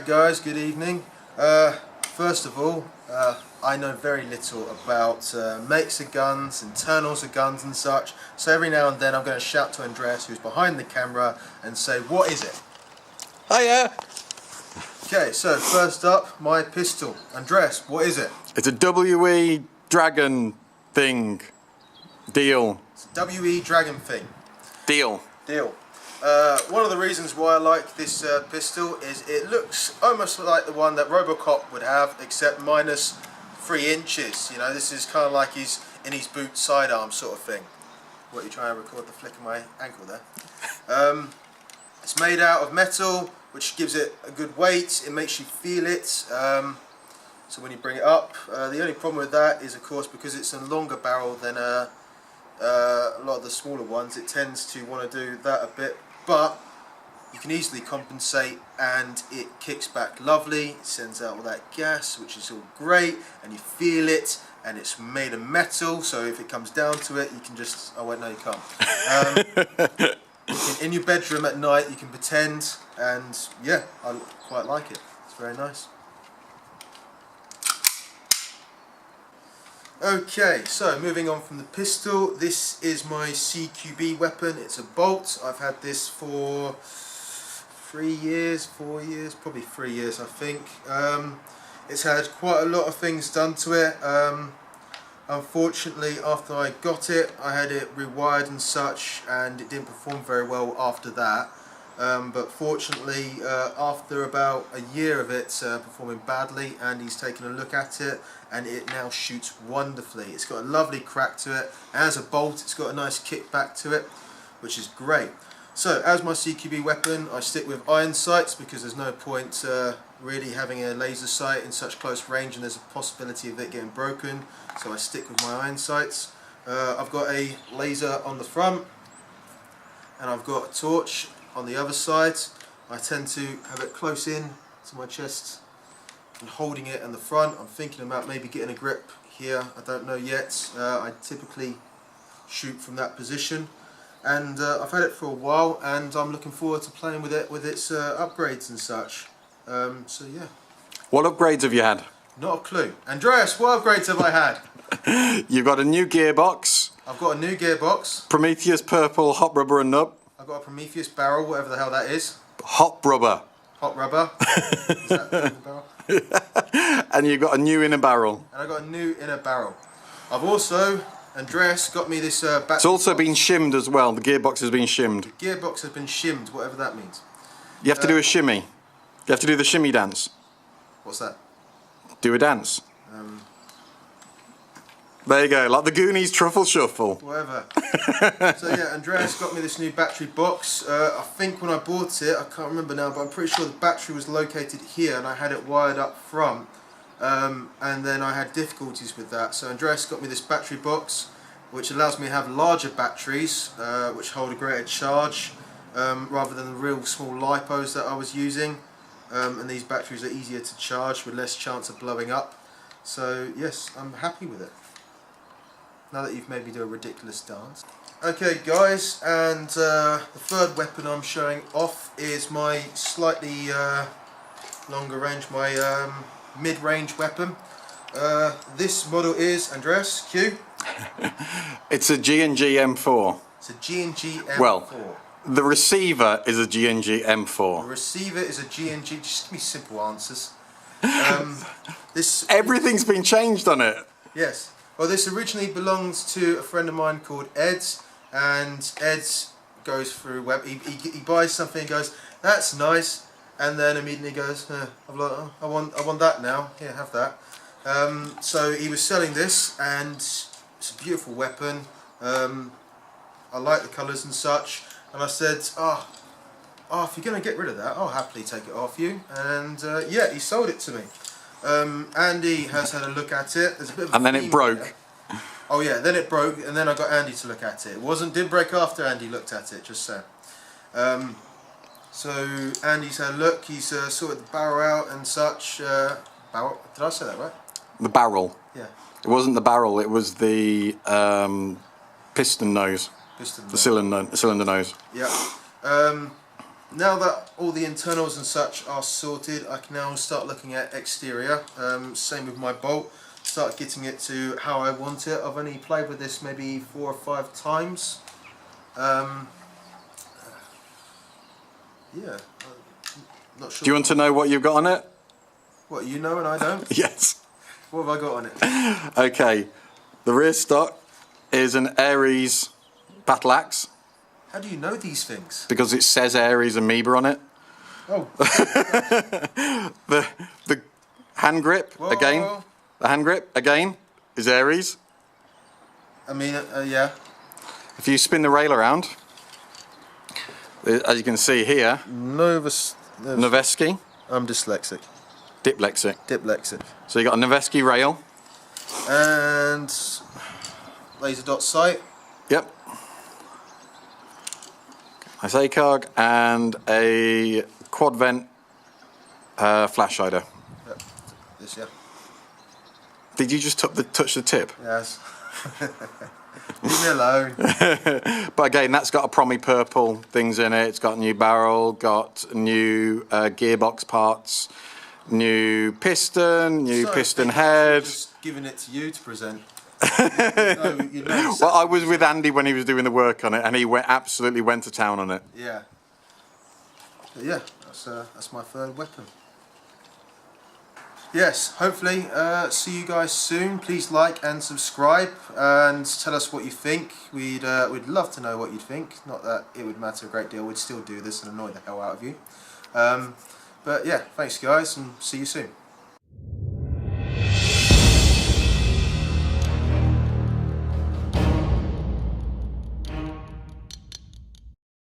guys, good evening. First of all, I know very little about makes of guns, internals of guns and such, so every now and then I'm going to shout to Andreas, who's behind the camera, and say, what is it? Hiya! Okay, so first up, my pistol. Andreas, what is it? It's a WE Dragon thing. Deal. It's a WE Dragon thing. Deal. Deal. One of the reasons why I like this pistol is it looks almost like the one that Robocop would have, except minus 3 inches. You know, this is kind of like he's in his boot sidearm sort of thing. What, you trying to record the flick of my ankle there? It's made out of metal, which gives it a good weight. It makes you feel it. So when you bring it up, the only problem with that is, of course, because it's a longer barrel than a lot of the smaller ones, it tends to want to do that a bit, but you can easily compensate and it kicks back lovely. It sends out all that gas, which is all great, and you feel it, and it's made of metal, so if it comes down to it, you can just, oh wait, no you can't. You can, in your bedroom at night, you can pretend, and yeah, I quite like it. It's very nice. Okay, so moving on from the pistol, this is my CQB weapon. It's a bolt. I've had this for 3 years, 4 years, probably 3 years I think. It's had quite a lot of things done to it. Unfortunately, after I got it, I had it rewired and such, and it didn't perform very well after that. But fortunately, after about a year of it performing badly, Andy's taken a look at it, and it now shoots wonderfully. It's got a lovely crack to it. As a bolt, it's got a nice kick back to it, which is great. So, as my CQB weapon, I stick with iron sights because there's no point really having a laser sight in such close range, and there's a possibility of it getting broken. So I stick with my iron sights. I've got a laser on the front, and I've got a torch on the other side. I tend to have it close in to my chest and holding it in the front. I'm thinking about maybe getting a grip here, I don't know yet. I typically shoot from that position, and I've had it for a while, and I'm looking forward to playing with it with its upgrades and such. So yeah. What upgrades have you had? Not a clue. Andreas, what upgrades have I had? You've got a new gearbox. I've got a new gearbox. Prometheus purple hot rubber and nub. I've got a Prometheus barrel, whatever the hell that is. Hot rubber. Hot rubber. Is that the barrel? And you've got a new inner barrel. And I got a new inner barrel. I've also, Andreas got me this battery. It's also box. been shimmed as well. The gearbox has been shimmed. The gearbox has been shimmed, whatever that means. You have to do a shimmy. You have to do the shimmy dance. What's that? Do a dance. There you go, like the Goonies truffle shuffle. Whatever. So yeah, Andreas got me this new battery box. I think when I bought it, I can't remember now, but I'm pretty sure the battery was located here, and I had it wired up front. And then I had difficulties with that. So Andreas got me this battery box, which allows me to have larger batteries, which hold a greater charge, rather than the real small LiPos that I was using. And these batteries are easier to charge with less chance of blowing up. So yes, I'm happy with it. Now that you've made me do a ridiculous dance. Okay guys, and the third weapon I'm showing off is my slightly longer range, my mid-range weapon. This model is, Andreas, Q? It's a G&G M4. It's a G&G M4. Well, the receiver is a G&G M4. The receiver is a G&G, just give me simple answers. Everything's been changed on it. Yes. Well, this originally belongs to a friend of mine called Eds, and Eds goes through web. He buys something and goes, "That's nice," and then immediately goes, I'm like, oh, I want that now. Here, have that. So he was selling this, and it's a beautiful weapon. I like the colours and such, and I said, oh, if you're going to get rid of that, I'll happily take it off you. And yeah, he sold it to me. Andy has had a look at it. There's a bit of and then it broke. There. Oh yeah, then it broke, and then I got Andy to look at it. It didn't break after Andy looked at it, just so. So Andy's had a look. He's sorted the barrel out and such. Barrel? Did I say that right? The barrel. Yeah. It wasn't the barrel. It was the piston nose. Piston the cylinder nose. Yeah. now that all the internals and such are sorted, I can now start looking at exterior. Same with my bolt. Start getting it to how I want it. I've only played with this maybe 4 or 5 times. Yeah, not sure. Do you want to know what you've got on it? What, you know and I don't? Yes. What have I got on it? Okay, the rear stock is an Ares battle axe How do you know these things? because it says Ares Amoeba on it. Oh, The hand grip Whoa. again. The hand grip again is Ares. I mean, yeah. If you spin the rail around, as you can see here, Noveski, I'm dyslexic. diplexic. Dyslexic. So you got a Noveski rail. And laser dot sight. Yep. Nice ACOG and a quad vent flash hider. Yep. This, yeah. Did you just touch the tip? Yes. Leave me alone. But again, that's got a Promi purple things in it. It's got a new barrel, got new gearbox parts, new piston, new So, piston I think head. Just giving it to you to present. you know, Well, I was with Andy when he was doing the work on it, and he absolutely went to town on it. Yeah. But yeah, that's my third weapon. Yes, hopefully see you guys soon. Please like and subscribe and tell us what you think. We'd love to know what you think. Not that it would matter a great deal. We'd still do this and annoy the hell out of you. But yeah, thanks guys, and see you soon.